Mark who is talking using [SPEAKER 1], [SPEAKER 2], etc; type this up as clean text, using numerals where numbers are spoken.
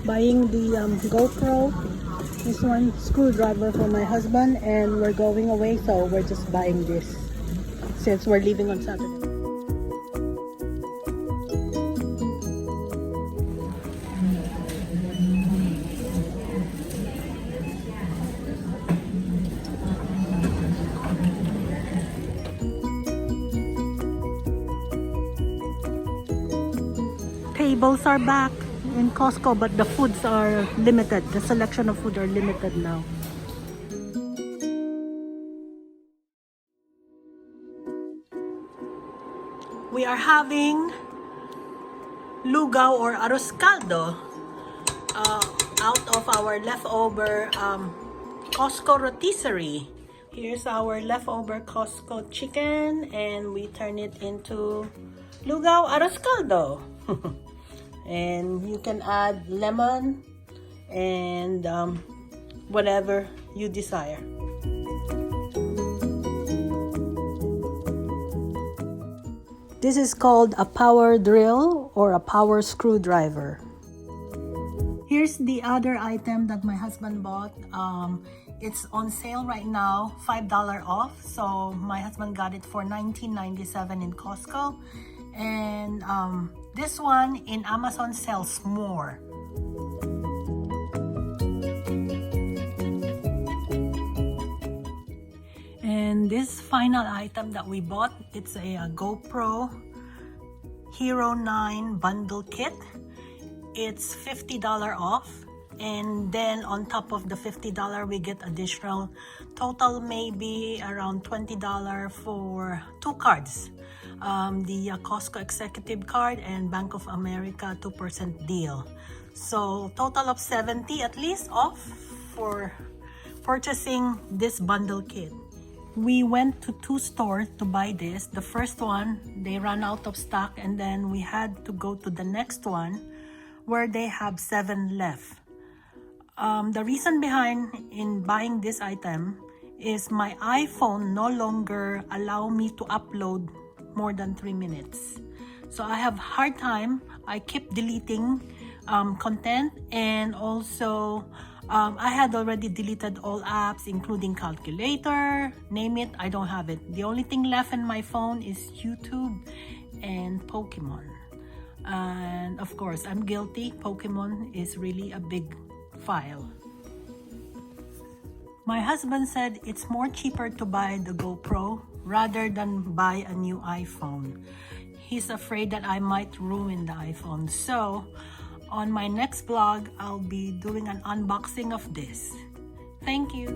[SPEAKER 1] buying the GoPro. This one screwdriver for my husband, and we're going away, so we're just buying this since we're leaving on Saturday. Tables are back in Costco, but the foods are limited. The selection of food are limited now. We are having Lugaw or Arroz Caldo out of our leftover Costco rotisserie. Here's our leftover Costco chicken, and we turn it into Lugaw Arroz Caldo. And you can add lemon and whatever you desire. This is called a power drill or a power screwdriver. Here's the other item that my husband bought. It's on sale right now, $5 off. So my husband got it for $19.97 in Costco. And this one in Amazon sells more. And this final item that we bought, it's a GoPro Hero 9 bundle kit. It's $50 off, and then on top of the $50 we get additional total maybe around $20 for 2 cards. The Costco executive card and Bank of America 2% deal. So total of $70 at least off for purchasing this bundle kit. We went to 2 stores to buy this. The first one, they ran out of stock, and then we had to go to the next one where they have 7 left. The reason behind in buying this item is my iPhone no longer allow me to upload more than 3 minutes. So I have hard time. I keep deleting content, and also I had already deleted all apps including calculator, name it, I don't have it. The only thing left in my phone is YouTube and Pokemon. And of course, I'm guilty. Pokemon is really a big file. My husband said it's more cheaper to buy the GoPro rather than buy a new iPhone. He's afraid that I might ruin the iPhone. So on my next vlog, I'll be doing an unboxing of this. Thank you.